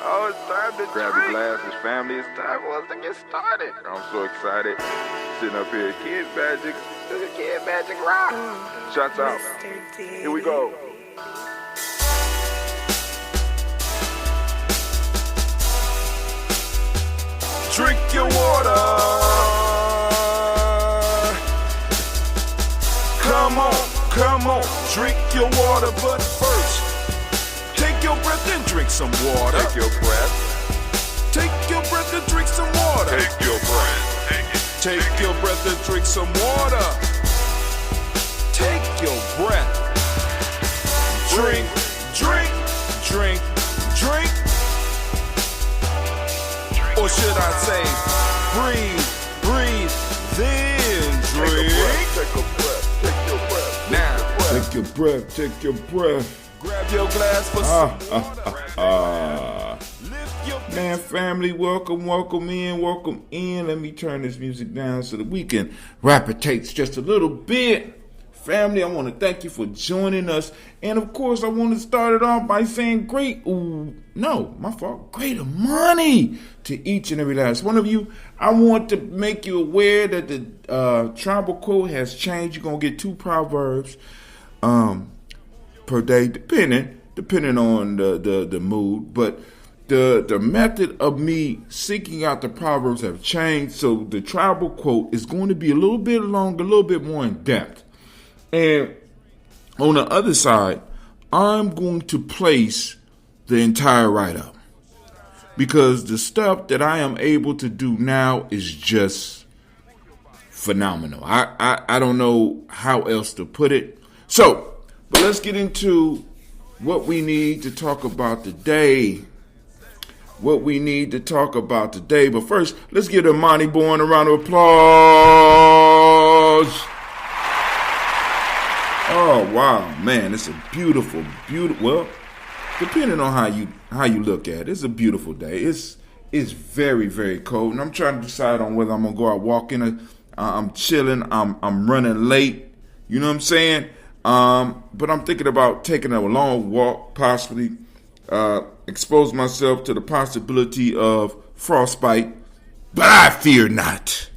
Oh, it's time to grab your glasses, family. It's time for us to get started. I'm so excited. Sitting up here, Kid Magic Rock. Shots out. Here we go. Drink your water. Come on, drink your water, but first, take your breath and drink some water. Take your breath. Take your breath and drink some water. Take your breath. Take your breath and drink some water. Take your breath. Drink. Or should I say, breathe, then drink. Take a breath. Take your breath. Now, take your breath. Grab your glass for some water. Man, family, welcome in. Let me turn this music down so that we can rap it takes just a little bit. Family, I want to thank you for joining us. And of course, I want to start it off by saying great Imani to each and every last one of you. I want to make you aware that the tribal quote has changed. You're going to get 2 proverbs per day, depending on the mood. But the method of me seeking out the proverbs have changed. So the tribal quote is going to be a little bit longer, a little bit more in depth. And on the other side, I'm going to place the entire write-up because the stuff that I am able to do now is just phenomenal. I don't know how else to put it. So, but let's get into what we need to talk about today. But first, let's give Imani Born a round of applause. Oh wow, man! It's a beautiful. Well, depending on how you look at it, it's a beautiful day. It's very, very cold, and I'm trying to decide on whether I'm gonna go out walking. I'm chilling. I'm running late. You know what I'm saying? But I'm thinking about taking a long walk, possibly expose myself to the possibility of frostbite. But I fear not.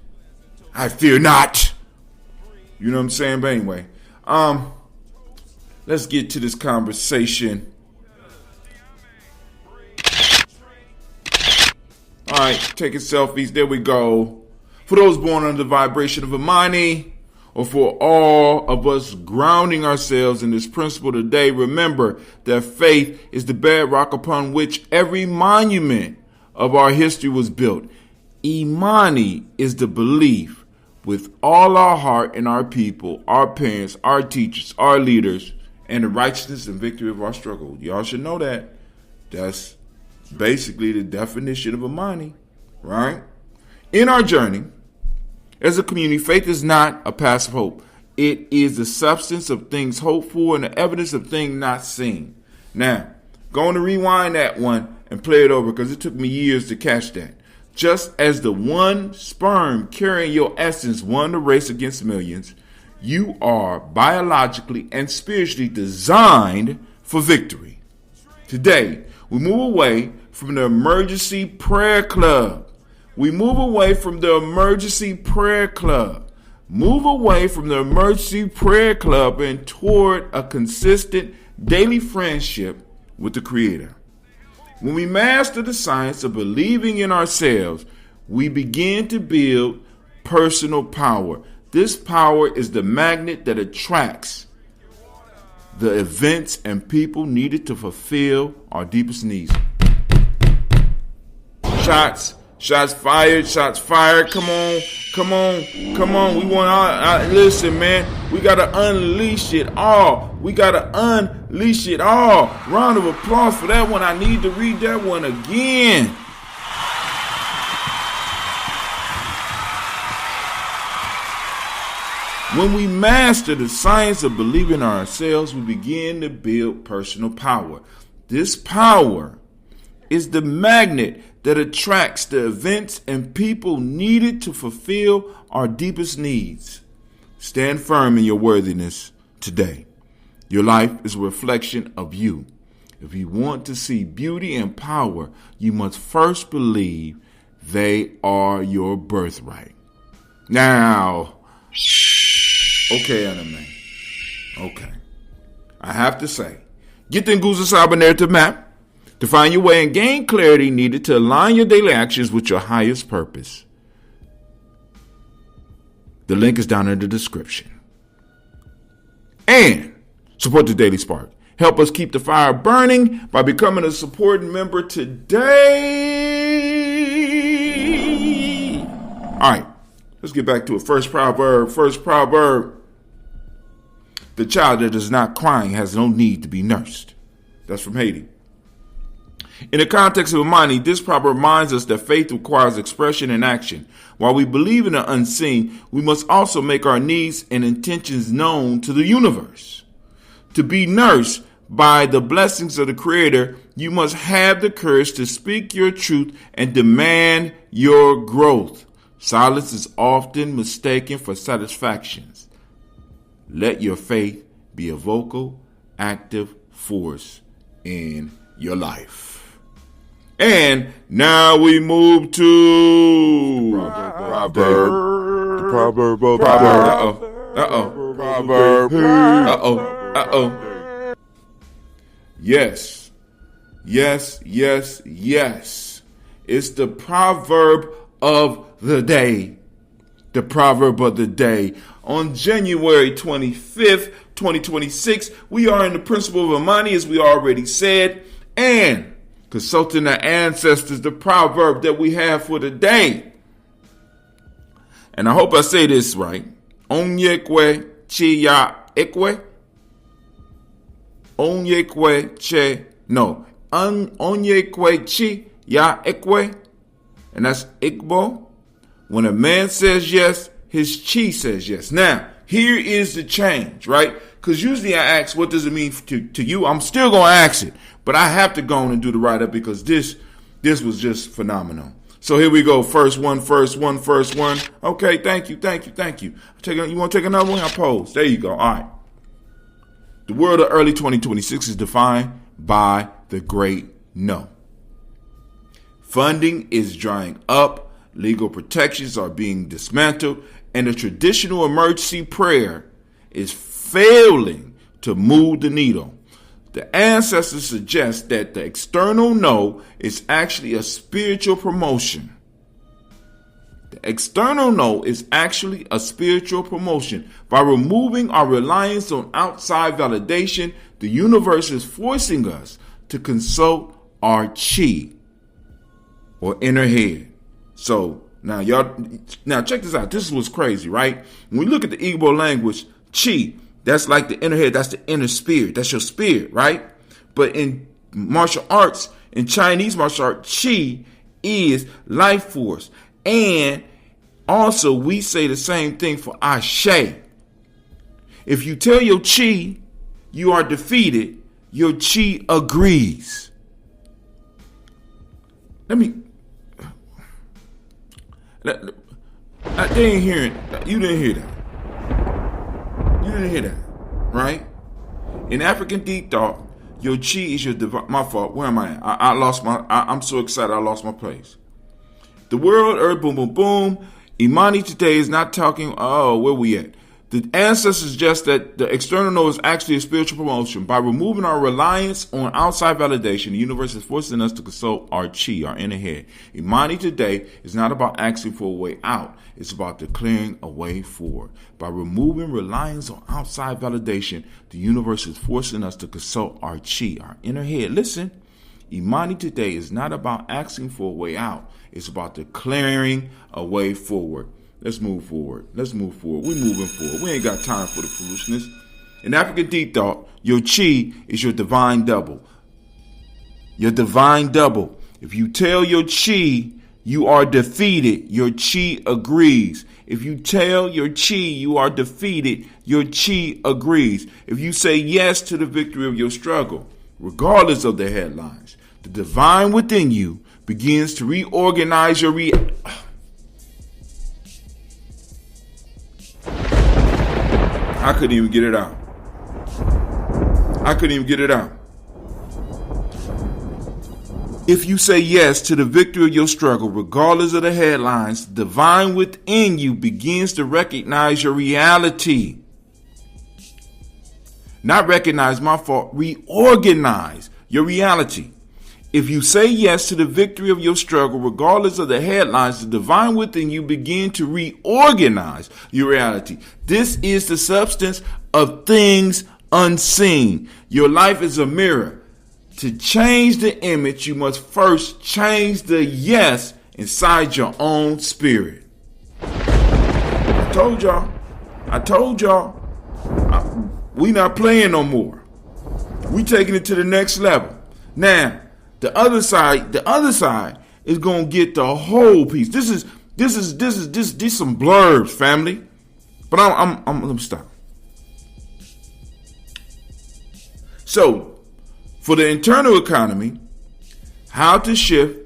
You know what I'm saying? But anyway. Let's get to this conversation. All right, taking selfies. There we go. For those born under the vibration of Imani, or for all of us grounding ourselves in this principle today, remember that faith is the bedrock upon which every monument of our history was built. Imani is the belief with all our heart in our people, our parents, our teachers, our leaders, and the righteousness and victory of our struggle. Y'all should know that. That's basically the definition of Imani, right? In our journey, as a community, faith is not a passive hope. It is the substance of things hoped for and the evidence of things not seen. Now, going to rewind that one and play it over because it took me years to catch that. Just as the one sperm carrying your essence won the race against millions, you are biologically and spiritually designed for victory. Today, we move away from the emergency prayer club. Move away from the emergency prayer club and toward a consistent daily friendship with the Creator. When we master the science of believing in ourselves, we begin to build personal power. This power is the magnet that attracts the events and people needed to fulfill our deepest needs. Shots fired. Come on. We want listen, man. We got to unleash it all. Round of applause for that one. I need to read that one again. When we master the science of believing in ourselves, we begin to build personal power. This power is the magnet that attracts the events and people needed to fulfill our deepest needs. Stand firm in your worthiness today. Your life is a reflection of you. If you want to see beauty and power, you must first believe they are your birthright. Now, okay, anime. Okay. I have to say, get the Nguza Saba narrative map to find your way and gain clarity needed to align your daily actions with your highest purpose. The link is down in the description. And support the Daily Spark. Help us keep the fire burning by becoming a supporting member today. All right, let's get back to it. First proverb. The child that is not crying has no need to be nursed. That's from Haiti. In the context of Imani, this proverb reminds us that faith requires expression and action. While we believe in the unseen, we must also make our needs and intentions known to the universe. To be nursed by the blessings of the Creator, you must have the courage to speak your truth and demand your growth. Silence is often mistaken for satisfactions. Let your faith be a vocal, active force in your life. And now we move to proverb. Yes. It's the proverb of the day. The proverb of the day. On January 25th, 2026, we are in the principle of Imani, as we already said, and consulting our ancestors, the proverb that we have for the day. And I hope I say this right. Onyekwe chi ya ekwe. Onyekwe chi ya ekwe. And that's Igbo. When a man says yes, his chi says yes. Now, here is the change, right? Because usually I ask, what does it mean to you? I'm still going to ask it. But I have to go on and do the write-up because this was just phenomenal. So here we go. First one. Okay, thank you. You want to take another one? I'll pose. There you go. All right. The world of early 2026 is defined by the great no. Funding is drying up. Legal protections are being dismantled. And the traditional emergency prayer is failing to move the needle. The ancestors suggest that the external no is actually a spiritual promotion. The external no is actually a spiritual promotion. By removing our reliance on outside validation, the universe is forcing us to consult our chi, or inner head. So now check this out. This is what's crazy, right? When we look at the Igbo language, chi, that's like the inner head. That's the inner spirit. That's your spirit, right? But in martial arts, in Chinese martial arts, chi is life force. And also we say the same thing for ashe. If you tell your chi you are defeated, your chi agrees. They ain't hearing. You didn't hear that. You didn't hear that, right? In African deep thought, your chi is your divine. My fault. Where am I at? I lost my. I'm so excited. I lost my place. The world, earth, boom, boom, boom. Imani today is not talking. Oh, where we at? The ancestors suggest that the external no is actually a spiritual promotion. By removing our reliance on outside validation, the universe is forcing us to consult our chi, our inner head. Imani today is not about asking for a way out. It's about declaring a way forward. By removing reliance on outside validation, the universe is forcing us to consult our chi, our inner head. Listen, Imani today is not about asking for a way out. It's about declaring a way forward. Let's move forward. We're moving forward. We ain't got time for the foolishness. In African deep thought, your chi is your divine double. Your divine double. If you tell your chi you are defeated, your chi agrees. If you tell your chi you are defeated, your chi agrees. If you say yes to the victory of your struggle, regardless of the headlines, the divine within you begins to reorganize your I couldn't even get it out. If you say yes to the victory of your struggle, regardless of the headlines, the divine within you begins to recognize your reality. Not recognize, my fault, reorganize your reality. If you say yes to the victory of your struggle, regardless of the headlines, the divine within you begin to reorganize your reality. This is the substance of things unseen. Your life is a mirror. To change the image, you must first change the yes inside your own spirit. I told y'all. We not playing no more. We taking it to the next level. Now, the other side is gonna get the whole piece. This is some blurbs, family. But I'm gonna stop. So, for the internal economy, how to shift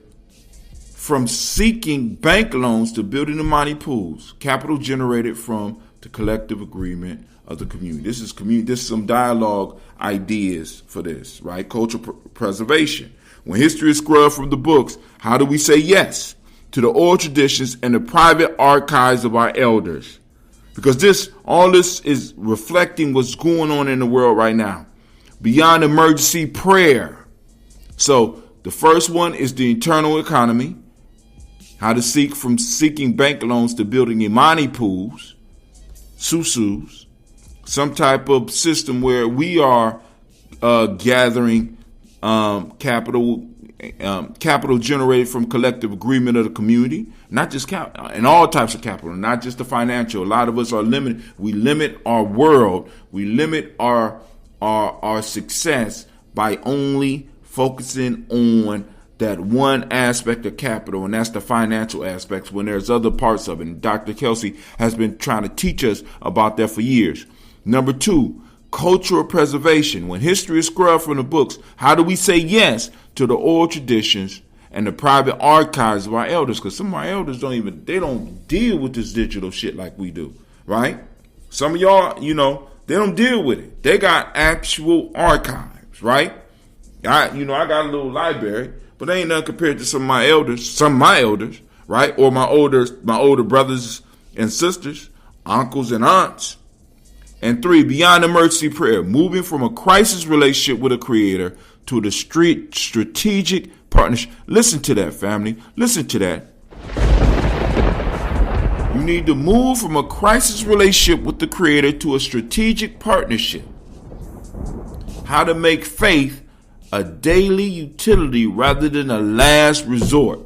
from seeking bank loans to building Imani pools, capital generated from the collective agreement of the community. This is some dialogue ideas for this, right? Cultural preservation. When history is scrubbed from the books, how do we say yes to the oral traditions and the private archives of our elders? Because all this is reflecting what's going on in the world right now. Beyond emergency prayer. So the first one is the internal economy. How to seek from seeking bank loans to building Imani pools, susus, some type of system where we are gathering capital generated from collective agreement of the community, not just capital, and all types of capital, not just the financial. A lot of us are limited. We limit our world. We limit our success by only focusing on that one aspect of capital, and that's the financial aspects, when there's other parts of it. And Dr. Kelsey has been trying to teach us about that for years. Number 2, cultural preservation. When history is scrubbed from the books, how do we say yes to the oral traditions and the private archives of our elders? Because some of our elders don't deal with this digital shit like we do, right? Some of y'all, they don't deal with it. They got actual archives, right? I got a little library, but they ain't nothing compared to some of my elders, right? Or my older brothers and sisters, uncles and aunts. And 3, beyond emergency prayer, moving from a crisis relationship with a creator to the strategic partnership. Listen to that, family. Listen to that. You need to move from a crisis relationship with the creator to a strategic partnership. How to make faith a daily utility rather than a last resort.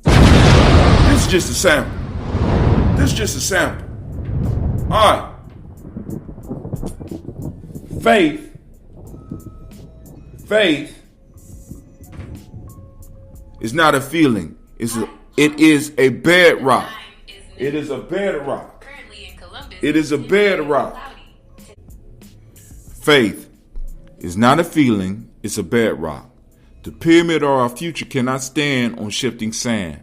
This is just a sample. All right. Faith is not a feeling. It is a bedrock. It is a bedrock. It is a bedrock. Faith is not a feeling. It's a bedrock. The pyramid of our future cannot stand on shifting sand.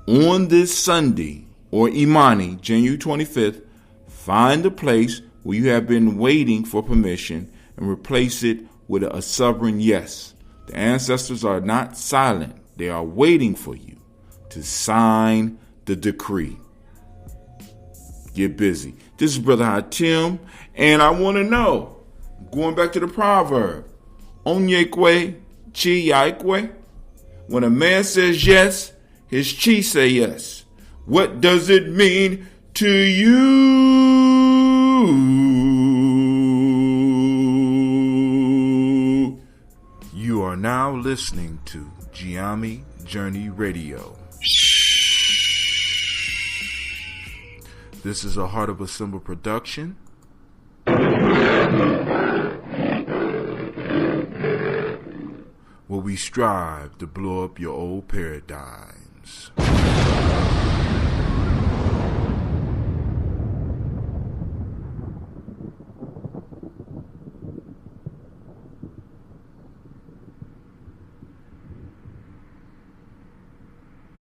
On this Sunday, or Imani, January 25th, find a place where you have been waiting for permission and replace it with a sovereign yes. The ancestors are not silent. They are waiting for you to sign the decree. Get busy. This is Brother Ha2tim, and I want to know, going back to the proverb, Onyekwe, chi yaikwe. When a man says yes, his chi say yes. What does it mean to you? You are now listening to Gye-Nyame Journey Radio. This is a Heart of a Symbol production. Where we strive to blow up your old paradigms.